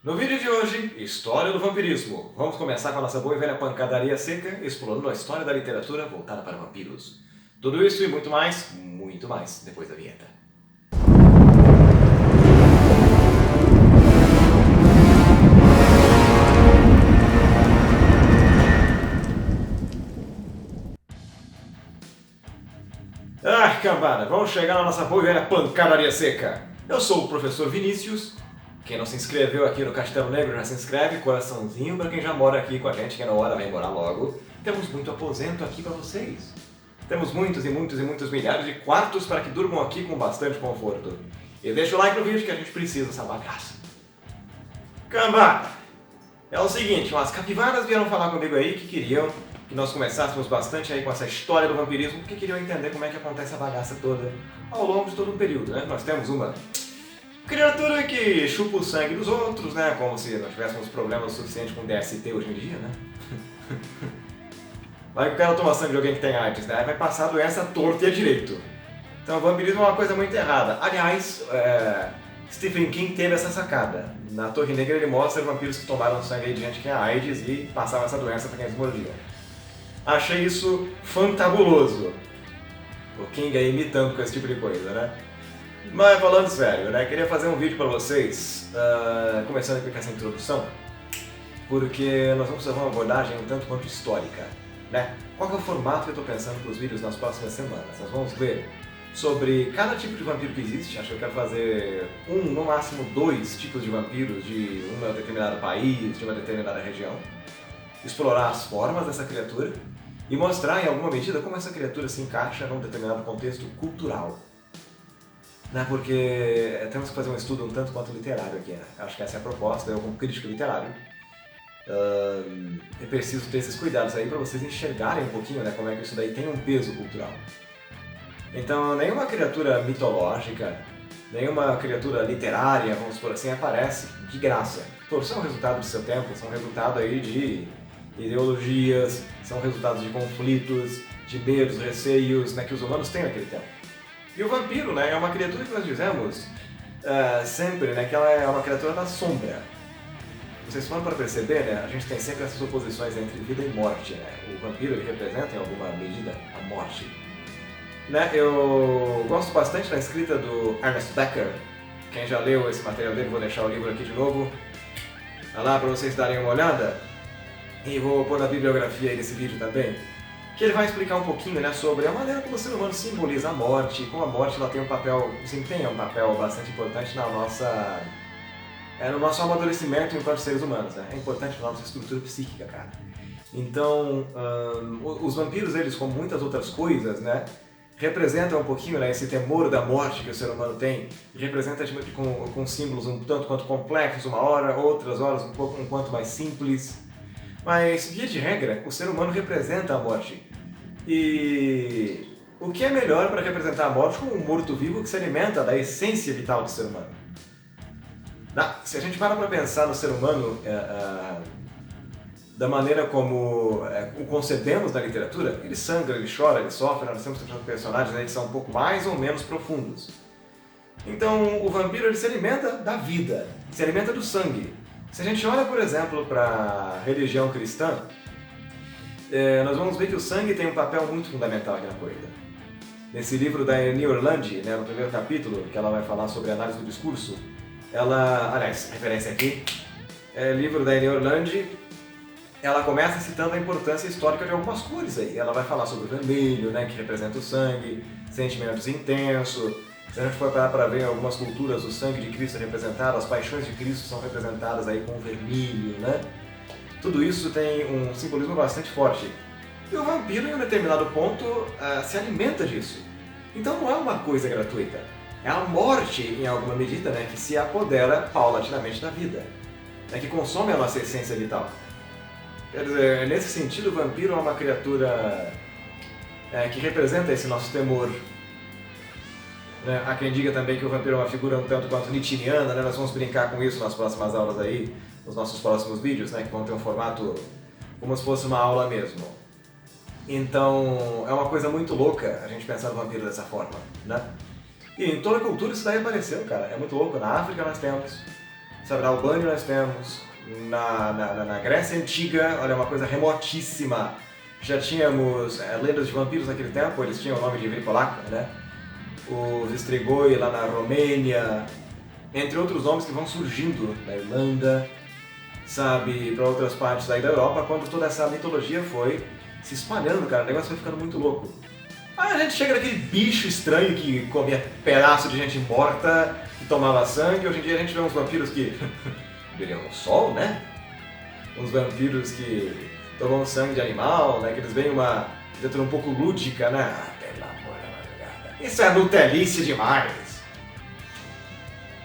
No vídeo de hoje, História do Vampirismo. Vamos começar com a nossa boa e velha pancadaria seca, explorando a história da literatura voltada para vampiros. Tudo isso e muito mais, depois da vinheta. Ah, cambada, vamos chegar na nossa boa e velha pancadaria seca. Eu sou o professor Vinícius. Quem não se inscreveu aqui no Castelo Negro já se inscreve, coraçãozinho para quem já mora aqui com a gente, que na hora vai morar logo. Temos muito aposento aqui para vocês. Temos muitos milhares de quartos para que durmam aqui com bastante conforto. E deixa o like no vídeo que a gente precisa dessa bagaça. Cambada, é o seguinte, umas capivaras vieram falar comigo aí que queriam que nós começássemos bastante aí com essa história do vampirismo, porque queriam entender como é que acontece a bagaça toda ao longo de todo um período, né? Nós temos uma criatura que chupa o sangue dos outros, né? Como se nós tivéssemos problemas suficientes com DST hoje em dia, né? Vai que o cara toma sangue de alguém que tem AIDS, né? Vai passar a doença torta e a direito. Então o vampirismo é uma coisa muito errada. Aliás, Stephen King teve essa sacada. Na Torre Negra ele mostra vampiros que tomaram sangue de gente que tinha AIDS e passavam essa doença para quem eles mordiam. Achei isso fantabuloso. O King aí imitando com esse tipo de coisa, né? Mas falando sério, né? Queria fazer um vídeo para vocês, começando aqui com essa introdução, porque nós vamos fazer uma abordagem um tanto quanto histórica, né? Qual que é o formato que eu estou pensando para os vídeos nas próximas semanas? Nós vamos ver sobre cada tipo de vampiro que existe. Acho que eu quero fazer no máximo 2 tipos de vampiros de um determinado país, de uma determinada região, explorar as formas dessa criatura e mostrar em alguma medida como essa criatura se encaixa num determinado contexto cultural. Né, porque temos que fazer um estudo um tanto quanto literário aqui, né? Acho que essa é a proposta. Eu, como crítico literário, é preciso ter esses cuidados aí para vocês enxergarem um pouquinho, né, como é que isso daí tem um peso cultural. Então, nenhuma criatura mitológica, nenhuma criatura literária, vamos por assim, aparece de graça. Todos são resultado do seu tempo, são resultado aí de ideologias, são resultados de conflitos, de medos, receios, né, que os humanos têm naquele tempo. E o vampiro, né, é uma criatura que nós dizemos sempre, né, que ela é uma criatura da sombra. Vocês foram para perceber, né, a gente tem sempre essas oposições entre vida e morte, né? O vampiro ele representa em alguma medida a morte. Né, eu gosto bastante da escrita do Ernest Becker. Quem já leu esse material dele, vou deixar o livro aqui de novo. Tá lá para vocês darem uma olhada. E vou pôr na bibliografia aí desse vídeo também, que ele vai explicar um pouquinho, né, sobre a maneira como o ser humano simboliza a morte, como a morte ela tem desempenha um papel bastante importante na nossa, no nosso amadurecimento enquanto seres humanos, né? É importante para a nossa estrutura psíquica, cara. Então, os vampiros, eles, como muitas outras coisas, né, representam um pouquinho, né, esse temor da morte que o ser humano tem, e representa com símbolos um tanto quanto complexos, outras horas um quanto mais simples. Mas, via de regra, o ser humano representa a morte. E o que é melhor para representar a morte como um morto-vivo que se alimenta da essência vital do ser humano? Se a gente para pensar no ser humano da maneira como o concebemos na literatura, ele sangra, ele chora, ele sofre, nós temos personagens aí que são um pouco mais ou menos profundos. Então, o vampiro ele se alimenta da vida, se alimenta do sangue. Se a gente olha, por exemplo, para a religião cristã, nós vamos ver que o sangue tem um papel muito fundamental aqui na coisa. Nesse livro da Annie Orlandi, né, no primeiro capítulo, que ela vai falar sobre a análise do discurso, referência aqui, livro da Annie Orlandi, ela começa citando a importância histórica de algumas cores aí. Ela vai falar sobre o vermelho, né, que representa o sangue, sentimentos intensos. Se a gente for parar para ver em algumas culturas, o sangue de Cristo é representado, as paixões de Cristo são representadas aí com o vermelho, né? Tudo isso tem um simbolismo bastante forte. E o vampiro, em um determinado ponto, se alimenta disso. Então não é uma coisa gratuita. É a morte, em alguma medida, né, que se apodera paulatinamente da vida, né, que consome a nossa essência vital. Quer dizer, nesse sentido, o vampiro é uma criatura que representa esse nosso temor. Há quem diga também que o vampiro é uma figura um tanto quanto nietzscheana, né? Nós vamos brincar com isso nas próximas aulas aí, nos nossos próximos vídeos, né? Que vão ter um formato como se fosse uma aula mesmo. Então, é uma coisa muito louca a gente pensar no vampiro dessa forma, né? E em toda a cultura isso daí apareceu, cara. É muito louco. Na África nós temos, Sabe, na Albânia nós temos, na Grécia Antiga, olha, uma coisa remotíssima. Já tínhamos lendas de vampiros naquele tempo, eles tinham o nome de Vricolaca, né? Os Strigoi lá na Romênia, entre outros nomes que vão surgindo na Irlanda, sabe, para outras partes daí da Europa, quando toda essa mitologia foi se espalhando, cara, o negócio foi ficando muito louco. Aí a gente chega naquele bicho estranho que comia pedaço de gente morta, que tomava sangue. Hoje em dia a gente vê uns vampiros que brilham no sol, né? Uns vampiros que tomam sangue de animal, né? Que eles veem uma criatura um pouco lúdica, né? Ah, pelo amor da madrugada. Isso é nutelice demais.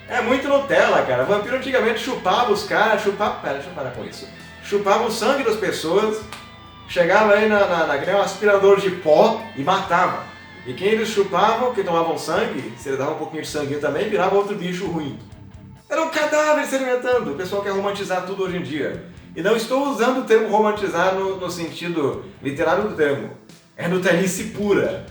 É muito Nutella, cara. Vampiro antigamente chupava os caras, deixa eu parar com isso. Chupava o sangue das pessoas, chegava aí que nem um aspirador de pó e matava. E quem eles chupavam, que tomavam sangue, se eles davam um pouquinho de sanguinho também, virava outro bicho ruim. Era um cadáver se alimentando. O pessoal quer romantizar tudo hoje em dia. E não estou usando o termo romantizar no sentido literário do termo. É nutelice pura.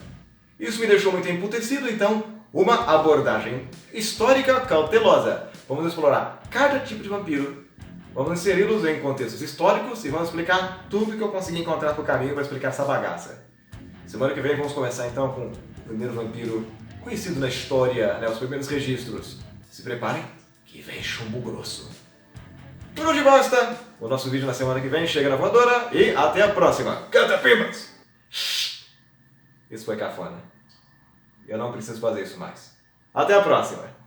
Isso me deixou muito emputecido, então uma abordagem histórica cautelosa. Vamos explorar cada tipo de vampiro, vamos inseri-los em contextos históricos e vamos explicar tudo que eu consegui encontrar pelo caminho para explicar essa bagaça. Semana que vem vamos começar então com o primeiro vampiro conhecido na história, né, os primeiros registros. Se preparem, que vem chumbo grosso. Por hoje basta, o nosso vídeo na semana que vem chega na voadora e até a próxima. Canta pimbas! Isso foi cafona. Eu não preciso fazer isso mais. Até a próxima!